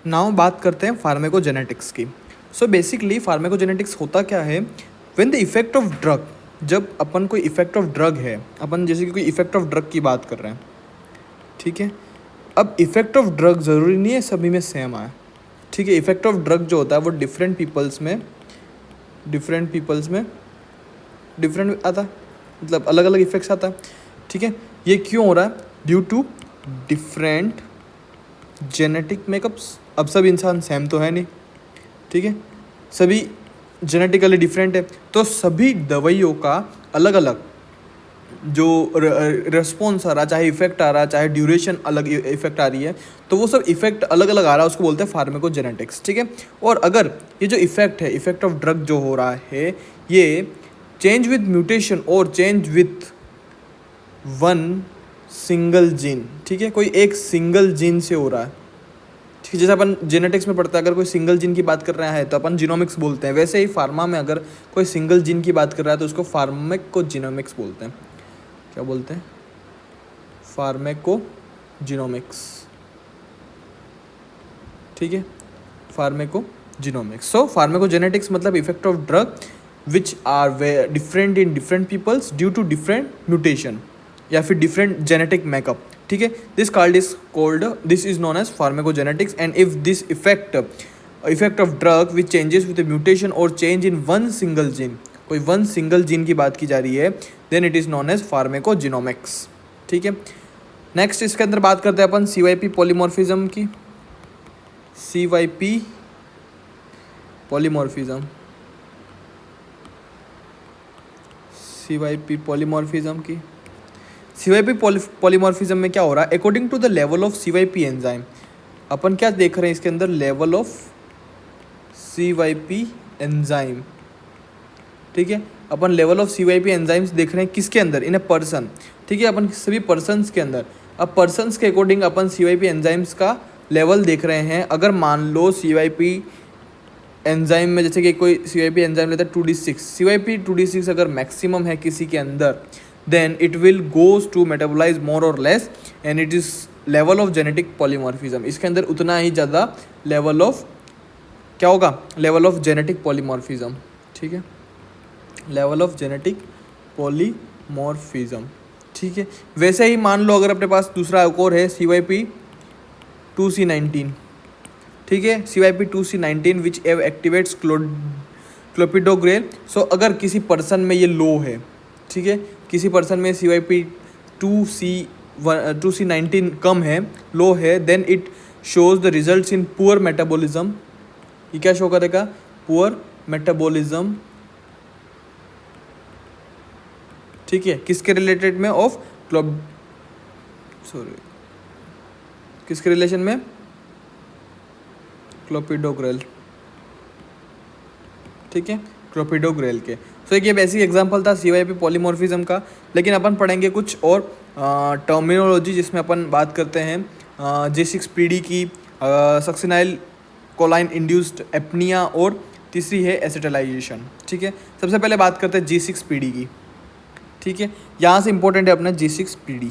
Now बात करते हैं फार्मेकोजेनेटिक्स की। सो बेसिकली फार्मेकोजेनेटिक्स होता क्या है, when the effect of drug, जब अपन कोई इफेक्ट ऑफ ड्रग है, अपन जैसे कि कोई इफेक्ट ऑफ ड्रग की बात कर रहे हैं, ठीक है। अब इफेक्ट ऑफ ड्रग ज़रूरी नहीं है सभी में सेम आए, ठीक है। इफेक्ट ऑफ ड्रग जो होता है वो डिफरेंट पीपल्स में डिफरेंट आता है, मतलब अलग अलग इफेक्ट्स आता है, ठीक है। ये क्यों हो रहा है? Due to different genetic makeups. अब सब इंसान सेम तो है नहीं, ठीक है, सभी जेनेटिकली डिफरेंट है, तो सभी दवाइयों का अलग अलग जो रिस्पॉन्स आ रहा, चाहे इफेक्ट आ रहा, चाहे ड्यूरेशन अलग इफेक्ट आ रही है, तो वो सब इफेक्ट अलग अलग आ रहा है, उसको बोलते हैं फार्मेकोजेनेटिक्स, ठीक है। और अगर ये जो इफेक्ट है, इफेक्ट ऑफ ड्रग जो हो रहा है, ये चेंज विद म्यूटेशन और change with one single gene, ठीक है, कोई एक सिंगल जीन से हो रहा है, ठीक है। जैसे अपन जेनेटिक्स में पढ़ता है, अगर कोई सिंगल जीन की बात कर रहा है तो अपन जीनोमिक्स बोलते हैं, वैसे ही फार्मा में अगर कोई सिंगल जीन की बात कर रहा है तो उसको फार्मेकोजीनोमिक्स बोलते हैं। क्या बोलते हैं? फार्मेकोजीनोमिक्स, ठीक है, फार्मेकोजीनोमिक्स। सो फार्मेकोजेनेटिक्स मतलब effect of drug which are different in different peoples due to different mutation या फिर डिफरेंट जेनेटिक मेकअप, ठीक है। This is known as pharmacogenetics. And if this effect of drug which changes with mutation और change in one single gene, कोई one single gene की बात की जा रही है, then it is known as pharmacogenomics, ठीक है। नेक्स्ट इसके अंदर बात करते हैं अपन CYP पॉलीमॉर्फिज्म की। CYP पॉलीमॉर्फिज्म, CYP पॉलीमॉर्फिज्म की। CYP पॉलीमॉर्फिज्म में क्या हो रहा है? According to the level of CYP enzyme, अपन क्या देख रहे हैं इसके अंदर? लेवल ऑफ CYP एंजाइम, ठीक है। अपन लेवल ऑफ CYP एंजाइम्स देख रहे हैं किसके अंदर? इन अ पर्सन, ठीक है, अपन सभी पर्सन्स के अंदर। अब पर्सन्स के अकॉर्डिंग अपन CYP एंजाइम्स का लेवल देख रहे हैं। अगर मान लो CYP एंजाइम में, जैसे कि कोई CYP एंजाइम लेता है 2D6, CYP 2D6 अगर मैक्सिमम है किसी के अंदर, then it will goes to metabolise more और less and it is level of genetic polymorphism. इसके अंदर उतना ही ज़्यादा लेवल ऑफ क्या होगा? लेवल ऑफ जेनेटिक पॉलीमॉर्फिज्म, ठीक है, लेवल ऑफ जेनेटिक पॉलीमॉर्फिज्म, ठीक है। वैसे ही मान लो अगर अपने पास दूसरा एक और है CYP 2C19, ठीक है, CYP 2C19 विच एक्टिवेट्स क्लोपिडोग्रेल। सो अगर किसी पर्सन में ये लो है, ठीक है, किसी पर्सन में CYP 2C19 कम है, लो है, then it shows the results in poor metabolism. ये क्या शो करेगा? पुअर मेटाबॉलिज्म, ठीक है, किसके रिलेटेड में? किसके रिलेशन में? क्लोपिडोग्रेल, ठीक है, क्लोपिडोग्रेल के। सो एक ये बेसिक एग्जांपल था CYP पॉलीमॉर्फिज्म का। लेकिन अपन पढ़ेंगे कुछ और टर्मिनोलॉजी जिसमें अपन बात करते हैं J6PD की, सक्सिनाइल कोलाइन इंड्यूस्ड एपनिया, और तीसरी है एसिटाइलाइजेशन, ठीक है। सबसे पहले बात करते हैं J6PD की, ठीक है। यहाँ से इंपॉर्टेंट है अपना J6PD,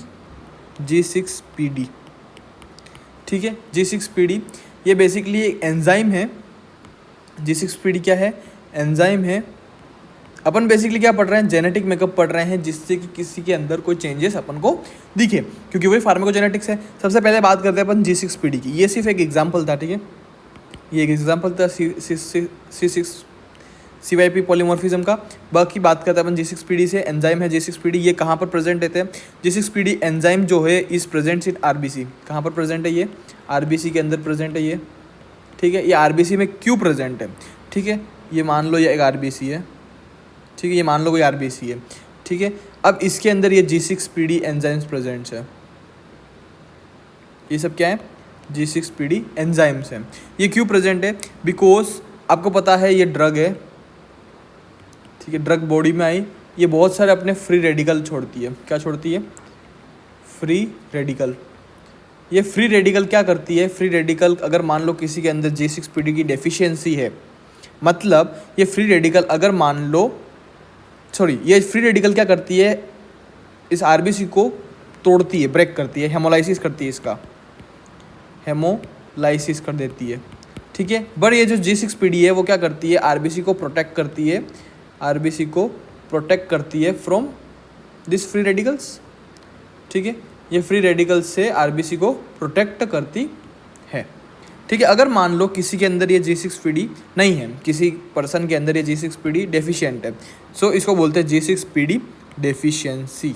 ठीक है। J6PD ये बेसिकली एक एंजाइम है। J6PD क्या है? एंजाइम है। अपन बेसिकली क्या पढ़ रहे हैं? जेनेटिक मेकअप पढ़ रहे हैं, जिससे कि किसी के अंदर कोई चेंजेस अपन को दिखे, क्योंकि वही फार्माकोजेनेटिक्स है। सबसे पहले बात करते हैं अपन J6PD की। ये सिर्फ एक एग्जाम्पल था, ठीक है, ये एक एग्जाम्पल था CYP पॉलीमॉर्फिज्म का। बाकी बात करते हैं अपन J6PD से। एंजाइम है J6PD, ये कहाँ पर प्रेजेंट रहते हैं? J6PD एंजाइम जो है इस प्रेजेंट इन RBC। कहाँ पर प्रेजेंट है? ये RBC के अंदर प्रेजेंट है ये, ठीक है। ये RBC में क्यों प्रेजेंट है? ठीक है, ये मान लो ये एक RBC है, ठीक है, ये मान लो कोई RBC है, ठीक है। अब इसके अंदर ये J6PD एंजाइम्स प्रेजेंट्स है। ये सब क्या है? J6PD एंजाइम्स हैं। ये क्यों प्रेजेंट है? बिकॉज आपको पता है ये ड्रग है, ठीक है, ड्रग बॉडी में आई, ये बहुत सारे अपने फ्री रेडिकल छोड़ती है। क्या छोड़ती है? Free radical. ये फ्री रेडिकल क्या करती है? फ्री रेडिकल अगर मान लो किसी के अंदर J6PD की डेफिशिएंसी है, मतलब ये फ्री रेडिकल अगर मान लो, ये फ्री रेडिकल क्या करती है? इस RBC को तोड़ती है, ब्रेक करती है, हेमोलाइसिस करती है इसका, हेमोलाइसिस हेमोलाइसिस कर देती है, ठीक है। बट ये जो G6PD है वो क्या करती है, आरबीसी को प्रोटेक्ट करती है, आरबीसी को प्रोटेक्ट करती है फ्रॉम दिस फ्री रेडिकल्स, ठीक है। ये फ्री रेडिकल्स से आरबीसी को प्रोटेक्ट करती है, ठीक है। अगर मान लो किसी के अंदर ये G6PD नहीं है, किसी पर्सन के अंदर ये G6PD डेफिशिएंट है, सो इसको बोलते हैं G6PD डेफिशिएंसी।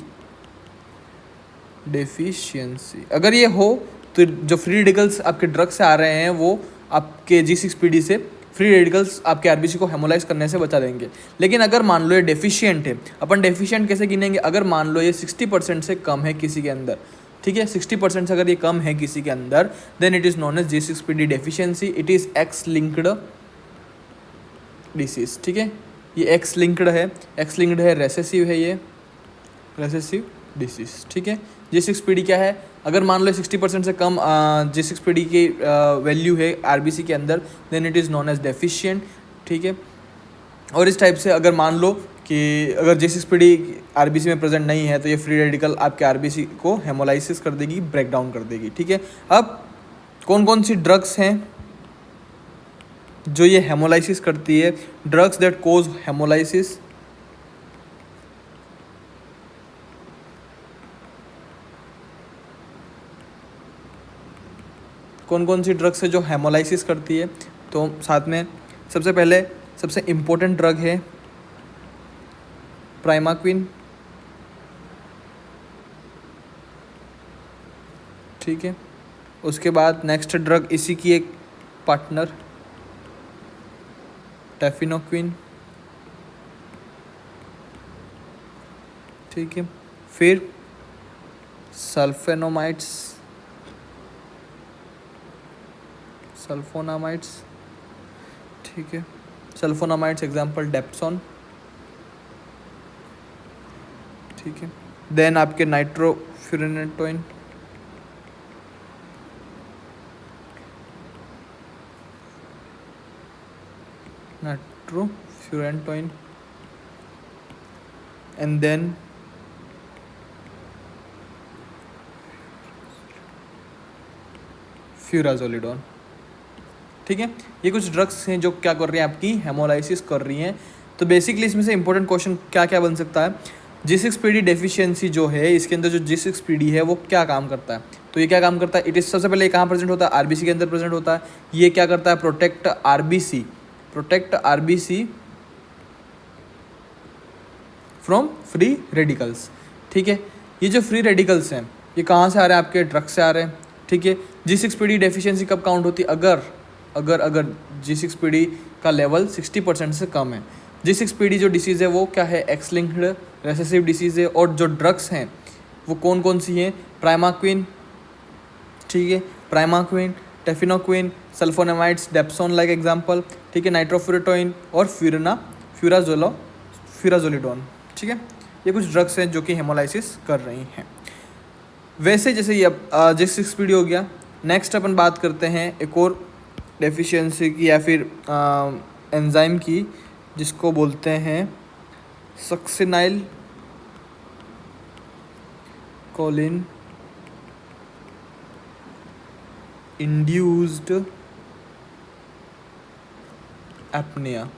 अगर ये हो तो जो फ्री रेडिकल्स आपके ड्रग से आ रहे हैं वो आपके G6PD से फ्री रेडिकल्स आपके आरबीसी को हेमोलाइज करने से बचा देंगे। लेकिन अगर मान लो ये डेफिशिएंट है, अपन डेफिशिएंट कैसे गिनेंगे, अगर मान लो ये 60% से कम है किसी के अंदर, ठीक है, 60% से अगर ये कम है किसी के अंदर, then it is known as G6PD deficiency. It is X linked disease, ठीक है। ये एक्स लिंक्ड है, रेसेसिव है, ये रेसेसिव डिसीज, ठीक है। G6PD क्या है, अगर मान लो 60% से कम G6PD की वैल्यू है आरबीसी के अंदर, then it is known as deficient, ठीक है। और इस टाइप से अगर मान लो कि अगर G6PD आरबीसी में प्रेजेंट नहीं है तो ये फ्री रेडिकल आपके आरबीसी को हेमोलाइसिस कर देगी, ब्रेक डाउन कर देगी, ठीक है। अब कौन कौन सी ड्रग्स हैं जो ये हेमोलाइसिस करती है, ड्रग्स दैट कोज हेमोलाइसिस, कौन कौन सी ड्रग्स है जो हेमोलाइसिस करती है, तो साथ में सबसे पहले सबसे इम्पोर्टेंट ड्रग है प्राइमाक्विन, ठीक है। उसके बाद नेक्स्ट ड्रग इसी की एक पार्टनर टेफिनोक्विन, ठीक है। फिर सल्फोनामाइड्स, ठीक है। सल्फोनामाइड्स एग्जाम्पल डेप्सोन, ठीक है। देन आपके नाइट्रोफ्यूरेनेटोइन, एंड देन फ्यूराजोलिडोन, ठीक है। ये कुछ ड्रग्स हैं जो क्या कर रही हैं, आपकी हेमोलाइसिस कर रही हैं। तो बेसिकली इसमें से इंपॉर्टेंट क्वेश्चन क्या क्या बन सकता है, G6PD डेफिशिएंसी जो है, इसके अंदर जो G6PD है वो क्या काम करता है, तो ये क्या काम करता है, इट इज सबसे पहले कहाँ प्रेजेंट होता है, आरबीसी के अंदर प्रेजेंट होता है। ये क्या करता है, protect RBC from free radicals, ठीक है। ये जो फ्री रेडिकल्स हैं ये कहाँ से आ रहे हैं, आपके ड्रग से आ रहे हैं, ठीक है। G6PD डेफिशिएंसी कब काउंट होती है, अगर G6PD का लेवल 60% से कम है। G6PD जो डिसीज़ है वो क्या है, एक्स लिंक्ड रेसेसिव डिसीज़ है। और जो ड्रग्स हैं वो कौन कौन सी हैं, प्राइमाक्विन, ठीक है, primaquine, tafenoquine, sulphonamides, dapsone like example, ठीक है, नाइट्रोफ्यूरेटोइन और फ्यूराजोलिडोन, ठीक है। ये कुछ ड्रग्स हैं जो कि हेमोलाइसिस कर रही हैं। वैसे जैसे ये अब G6PD हो गया, नेक्स्ट अपन बात करते हैं एक और डेफिशिएंसी की या फिर एंजाइम की, जिसको बोलते हैं succinyl choline induced apnoea.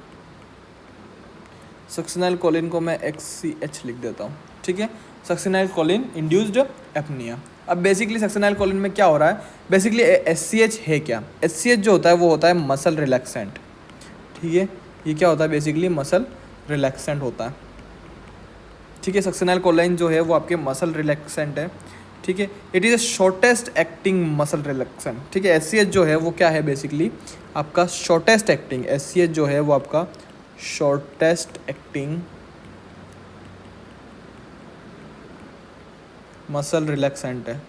Succinyl choline को मैं XCH लिख देता हूँ, ठीक है, सक्सिनाइल कोलिन इंड्यूस्ड एपनिया। अब बेसिकली सक्सिनाइल कोलिन में क्या हो रहा है, बेसिकली SCH है क्या, SCH जो होता है वो होता है मसल रिलैक्सेंट, ठीक है। ये क्या होता है, बेसिकली मसल रिलैक्सेंट होता है, ठीक है। सक्सिनाइल कोलिन जो है वो आपके मसल रिलैक्सेंट है, ठीक है। It is a shortest acting muscle relaxant, ठीक है। SCH जो है वो क्या है, बेसिकली आपका शॉर्टेस्ट एक्टिंग, SCH जो है वो आपका शॉर्टेस्ट एक्टिंग मसल रिलैक्सेंट है,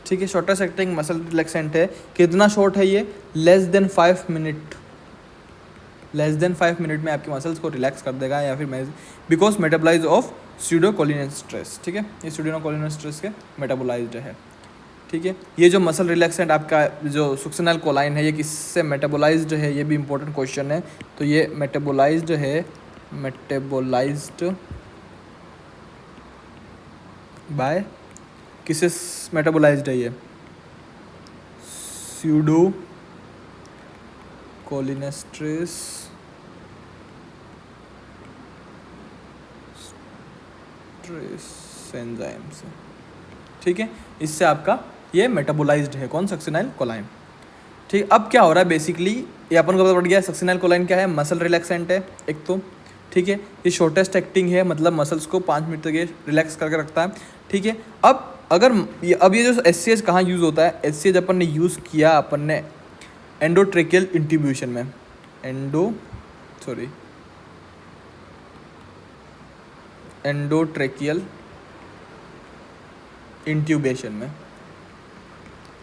ठीक है। शॉर्टेस्ट एक्टिंग मसल रिलैक्सेंट है। कितना शॉर्ट है ये, लेस देन 5 मिनट में आपके मसल्स को रिलैक्स कर देगा, या फिर बिकॉज मेटाबोलाइज ऑफ स्यूडोकोलिनेस्ट्रेस, ठीक है। ये स्यूडोकोलिनेस्ट्रेस के मेटाबोलाइज्ड है, ठीक है। ये जो मसल रिलैक्सेंट आपका जो सक्सिनाइल कोलाइन है ये किससे मेटाबोलाइज्ड है, ये भी इंपॉर्टेंट क्वेश्चन है। तो ये मेटाबोलाइज्ड बाय किससे मेटाबोलाइज्ड है ये, स्यूडो कोलिनेस्ट्रेस एंजाइम से, ठीक है। इससे आपका ये मेटाबोलाइज्ड है कौन, सक्सिनाइल कोलाइन, ठीक। अब क्या हो रहा है बेसिकली, ये अपन को पता पड़ गया सक्सिनाइल कोलाइन क्या है, मसल रिलैक्सेंट है एक तो, ठीक है। ये शॉर्टेस्ट एक्टिंग है, मतलब मसल्स को 5 मिनट तक ये रिलैक्स करके रखता है, ठीक है। अब अगर ये जो SCH कहाँ यूज़ होता है, SCH अपन ने यूज़ किया अपन ने एंडोट्रेकियल इंट्यूब्यूशन में, एंडोट्रेकियल इंट्यूबेशन में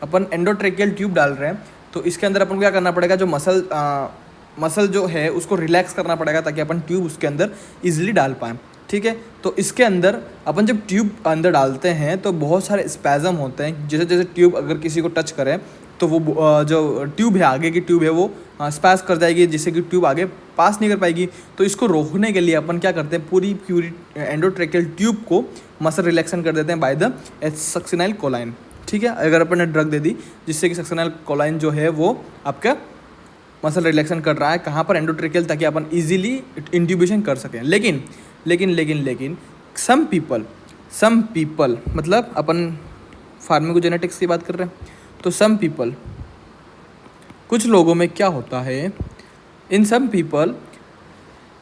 अपन एंडोट्रेकियल ट्यूब डाल रहे हैं, तो इसके अंदर अपन को क्या करना पड़ेगा, जो मसल जो है उसको रिलैक्स करना पड़ेगा ताकि अपन ट्यूब उसके अंदर इजीली डाल पाएँ, ठीक है। तो इसके अंदर अपन जब ट्यूब अंदर डालते हैं तो बहुत सारे स्पैज़म होते हैं, जैसे जैसे ट्यूब अगर किसी को टच करें तो वो जो ट्यूब है, आगे की ट्यूब है वो स्पैस कर जाएगी, जिससे कि ट्यूब आगे पास नहीं कर पाएगी। तो इसको रोकने के लिए अपन क्या करते हैं, पूरी एंडोट्रेकियल ट्यूब को मसल रिलैक्सन कर देते हैं बाय द सक्सिनाइल कोलाइन, ठीक है। अगर अपन ने ड्रग दे दी जिससे कि सक्सिनाइल कोलाइन जो है वो आपका मसल रिलैक्सन कर रहा है, कहाँ पर, एंडोट्रेकियल, ताकि अपन इजीली इंट्यूबेशन कर सकें। लेकिन सम पीपल मतलब अपन फार्माकोजेनेटिक्स की बात कर रहे हैं, तो सम पीपल, कुछ लोगों में क्या होता है, in some people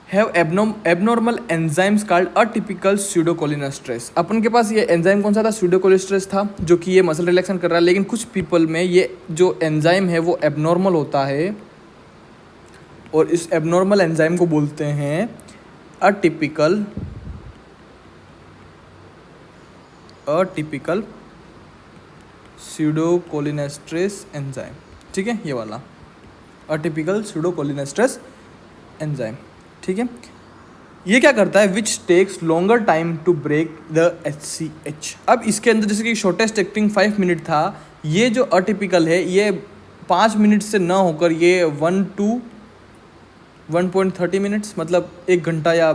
have abnormal enzymes called atypical pseudocholinesterase. अपन के पास ये एंजाइम कौन सा था, स्यूडोकोलिनेस्ट्रेस था, जो कि ये मसल रिलैक्सन कर रहा है। लेकिन कुछ पीपल में ये जो एंजाइम है वो एबनॉर्मल होता है, और इस एबनॉर्मल एंजाइम को बोलते हैं अटिपिकल स्यूडोकोलिनेस्ट्रेस एंजाइम, ठीक है, ये वाला अटिपिकल स्यूडोकोलिनेस्ट्रेस एंजाइम, ठीक है। ये क्या करता है, which takes longer time to break the HCH। अब इसके अंदर जैसे कि शॉर्टेस्ट एक्टिंग 5 मिनट था, ये जो अटिपिकल है ये 5 मिनट से ना होकर ये 1 to 1.30 मिनट्स, मतलब 1 घंटा या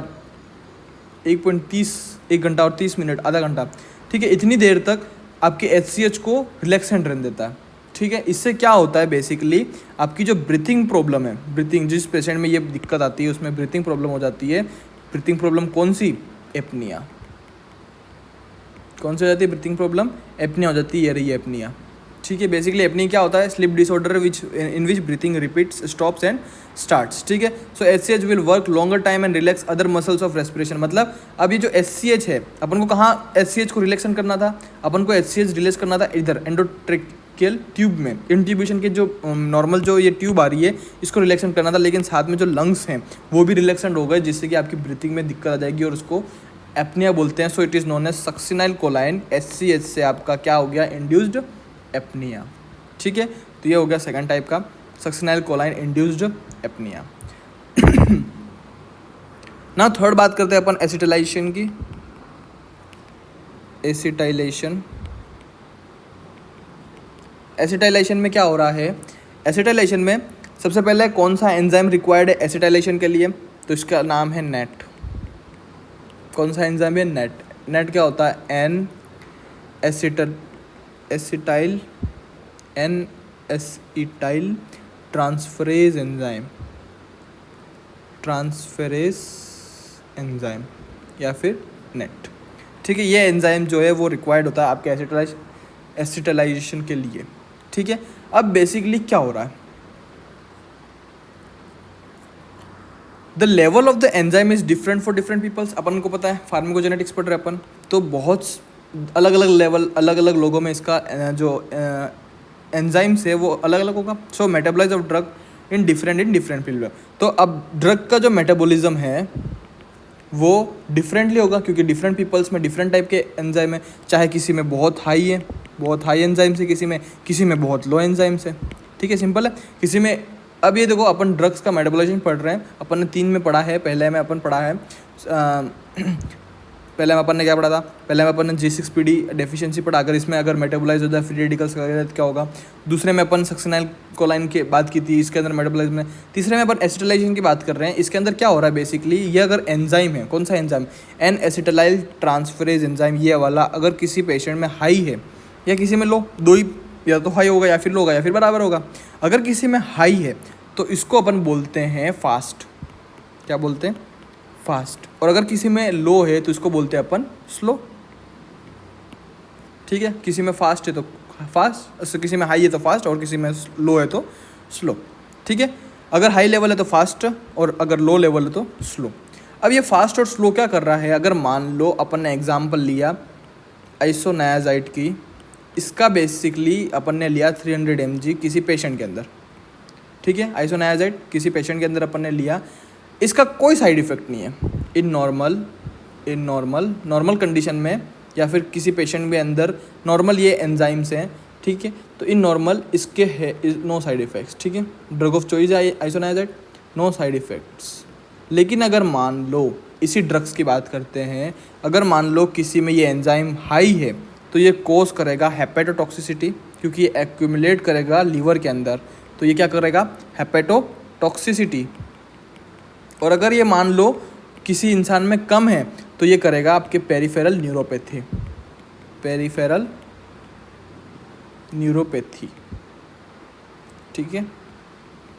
1 घंटा और 30 मिनट, आधा घंटा, ठीक है, इतनी देर तक आपके HCH को रिलैक्सेंट रहने देता है, ठीक है। इससे क्या होता है बेसिकली, आपकी जो ब्रीथिंग प्रॉब्लम है, ब्रीथिंग जिस पेशेंट में ये दिक्कत आती है उसमें ब्रीथिंग प्रॉब्लम हो जाती है। ब्रीथिंग प्रॉब्लम कौन सी, एपनिया, कौन सी हो जाती है ब्रीथिंग प्रॉब्लम, एपनिया हो जाती है, ये रही एपनिया, ठीक है। बेसिकली एपनिया क्या होता है, sleep disorder in which breathing repeats, stops and starts, ठीक है। सो HCH will work longer time and relax other muscles of respiration. मतलब अब ये जो HCH है, अपन को कहाँ HCH को रिलैक्सन करना था, अपन को HCH रिलीज करना था इधर एंडोट्रेकियल ट्यूब में, इंट्यूबेशन के जो नॉर्मल जो ये ट्यूब आ रही है इसको रिलैक्सन करना था, लेकिन साथ में जो लंग्स हैं वो भी रिलैक्सेंट हो गए, जिससे कि आपकी ब्रीथिंग में दिक्कत आ जाएगी और उसको एपनिया बोलते हैं। So it is known as succinyl choline, HCH से आपका क्या हो गया, इंड्यूस्ड एपनिया, ठीक है। तो ये हो गया सेकंड टाइप का, सक्सिनाइल कोलाइन इंड्यूस्ड एपनिया। ना थर्ड बात करते हैं अपन एसिटाइलेशन की। एसिटाइलेशन में क्या हो रहा है, एसिटाइलेशन में सबसे पहले कौन सा एंजाइम रिक्वायर्ड है एसिटाइलेशन के लिए, तो इसका नाम है नेट। कौन सा एंजाइम है, नेट। नेट क्या होता है, एन एसिटाइल ट्रांसफरेज एंजाइम या फिर नेट, ठीक है। ये एंजाइम जो है वो रिक्वायर्ड होता है आपके एसिटाइलेशन के लिए, ठीक है। अब बेसिकली क्या हो रहा है, the level of the enzyme is different for different peoples. अपन को पता है फार्माकोजेनेटिक्स पढ़ रहे अपन, तो बहुत अलग अलग लेवल, अलग अलग लोगों में इसका जो एंजाइम्स है वो अलग अलग होगा। So metabolise of drug in different field. तो अब ड्रग का जो मेटाबॉलिज्म है वो डिफरेंटली होगा, क्योंकि डिफरेंट पीपल्स में डिफरेंट टाइप के एंजाइम है, चाहे किसी में बहुत हाई है, बहुत हाई एंजाइम्स है, किसी में बहुत लो एंजाइम्स है, ठीक है, सिंपल है। किसी में, अब ये देखो अपन ड्रग्स का मेटाबॉलिज्म पढ़ रहे हैं, अपन ने 3 में पढ़ा है, पहले में अपन पढ़ा है पहले में अपन ने क्या पढ़ा था, पहले में अपन ने G6PD डेफिशिएंसी पढ़ा, अगर इसमें अगर मेटाबोलाइज होता है फ्री रेडिकल्स वगैरह तो क्या होगा। दूसरे में अपन सक्सेनाइल कोलाइन की बात की थी, इसके अंदर मेटाबोलाइज में। तीसरे में अपन एसिटाइलाइजेशन की बात कर रहे हैं, इसके अंदर क्या हो रहा है बेसिकली, ये अगर एंजाइम है, कौन सा enzyme, N acetyl transferase enzyme, ये वाला अगर किसी पेशेंट में हाई है या किसी में लो, दो ही, या तो हाई होगा या फिर लो होगा या फिर बराबर होगा। अगर किसी में हाई है तो इसको अपन बोलते हैं फास्ट, क्या बोलते हैं, फास्ट। और अगर किसी में लो है तो इसको बोलते हैं अपन स्लो, ठीक है। किसी में फास्ट है तो फास्ट, किसी में हाई है तो फास्ट, और किसी में लो है तो स्लो, ठीक है। अगर हाई लेवल है तो फास्ट और अगर लो लेवल है तो स्लो। अब ये फास्ट और स्लो क्या कर रहा है, अगर मान लो अपन ने एग्जांपल लिया आइसोनायाजाइड की, इसका बेसिकली अपन ने लिया 300 mg किसी पेशेंट के अंदर, ठीक है। आइसोनायाजाइड किसी पेशेंट के अंदर अपन ने लिया, इसका कोई साइड इफ़ेक्ट नहीं है इन नॉर्मल कंडीशन में, या फिर किसी पेशेंट के अंदर नॉर्मल ये एंजाइम्स हैं, ठीक है। तो इन नॉर्मल इसके है नो साइड इफ़ेक्ट्स, ठीक है। ड्रग ऑफ चॉइस है आइसोनायाजाइड, नो साइड इफ़ेक्ट्स। लेकिन अगर मान लो, इसी ड्रग्स की बात करते हैं, अगर मान लो किसी में ये एंजाइम हाई है तो ये कोज करेगा हेपेटोटॉक्सिसिटी, क्योंकि ये एक्यूमुलेट करेगा लीवर के अंदर, तो ये क्या करेगा, हेपेटोटॉक्सिसिटी। और अगर ये मान लो किसी इंसान में कम है तो ये करेगा आपके पेरिफेरल न्यूरोपैथी, ठीक है,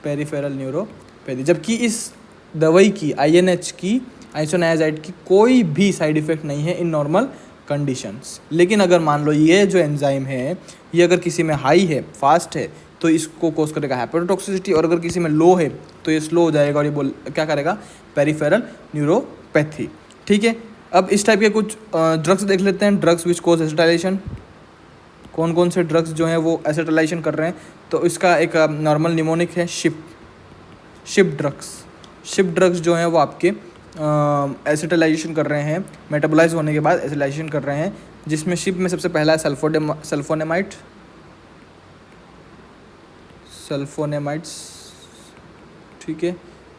पेरिफेरल न्यूरोपैथी। जबकि इस दवाई की INH की, आइसोनायाजाइड की, कोई भी साइड इफ़ेक्ट नहीं है इन नॉर्मल कंडीशंस। लेकिन अगर मान लो ये जो एंजाइम है ये अगर किसी में हाई है, फास्ट है, तो इसको कोस करेगा हेपेटोटॉक्सिसिटी, और अगर किसी में लो है तो ये स्लो हो जाएगा और ये क्या करेगा, पेरिफेरल न्यूरोपैथी, ठीक है। अब इस टाइप के कुछ ड्रग्स देख लेते हैं, ड्रग्स विच कोज एसिटाइलेशन। कौन कौन से ड्रग्स जो हैं वो एसिटाइलेशन कर रहे हैं, तो इसका एक नॉर्मल निमोनिक है शिप ड्रग्स जो हैं वो आपके एसिटाइलाइजेशन कर रहे हैं, मेटाबोलाइज होने के बाद एसिटाइलाइजेशन कर रहे हैं, जिसमें शिप में सबसे पहला है सल्फोनेमाइड्स, ठीक है।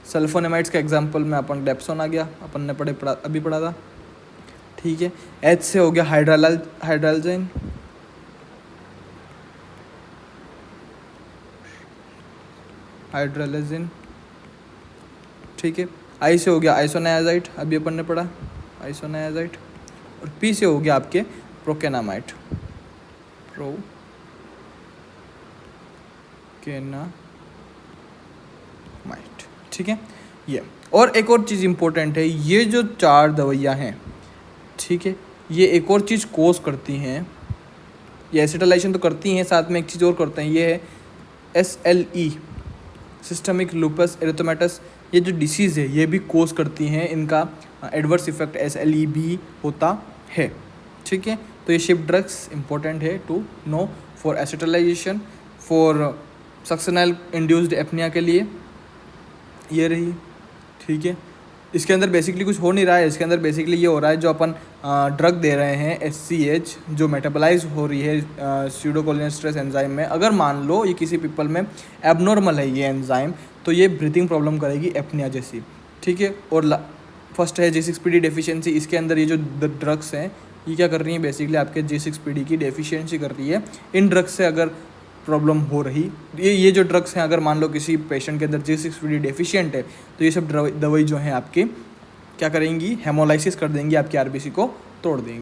सल्फोनेमाइड्स का एग्जांपल में अपन डेप्सोन आ गया, अपन ने अभी पढ़ा था, ठीक है। H से हो गया हाइड्रोलाइजिन, ठीक है। I से हो गया आइसोनायाजाइड, अभी अपन ने पढ़ा आइसोनायाजाइड। और P से हो गया आपके प्रोकेनामाइड, ठीक है। ये और एक और चीज़ इम्पोर्टेंट है, ये जो 4 दवाइयाँ हैं, ठीक है, ये एक और चीज़ कोज करती हैं, ये एसिटाइलेशन तो करती हैं, साथ में एक चीज़ और करते हैं, ये है SLE, सिस्टमिक लूपस एरिथेमेटस। ये जो डिसीज़ है ये भी कोज करती हैं, इनका एडवर्स इफेक्ट SLE भी होता है, ठीक है। तो ये शिप ड्रग्स इंपॉर्टेंट है to know for acetylisation, for succinyl induced apnoea के लिए ये रही, ठीक है। इसके अंदर बेसिकली कुछ हो नहीं रहा है, इसके अंदर बेसिकली ये हो रहा है, जो अपन ड्रग दे रहे हैं SCH जो मेटाबोलाइज हो रही है स्यूडोकोलिनेस्टरेज एंजाइम में, अगर मान लो ये किसी पीपल में एबनॉर्मल है ये एंजाइम, तो ये ब्रीथिंग प्रॉब्लम करेगी एपनिया जैसी, ठीक है। और फर्स्ट है G6PD डेफिशिएंसी, इसके अंदर ये जो ड्रग्स हैं ये क्या कर रही हैं, बेसिकली आपके G6PD की डेफिशिएंसी कर रही है। इन ड्रग्स से अगर प्रॉब्लम हो रही, ये जो ड्रग्स हैं, अगर मान लो किसी पेशेंट के अंदर G6PD डेफिशिएंट है तो ये सब दवाई जो है आपके क्या करेंगी, हेमोलाइसिस कर देंगी, आपकी RBC को तोड़ देंगी।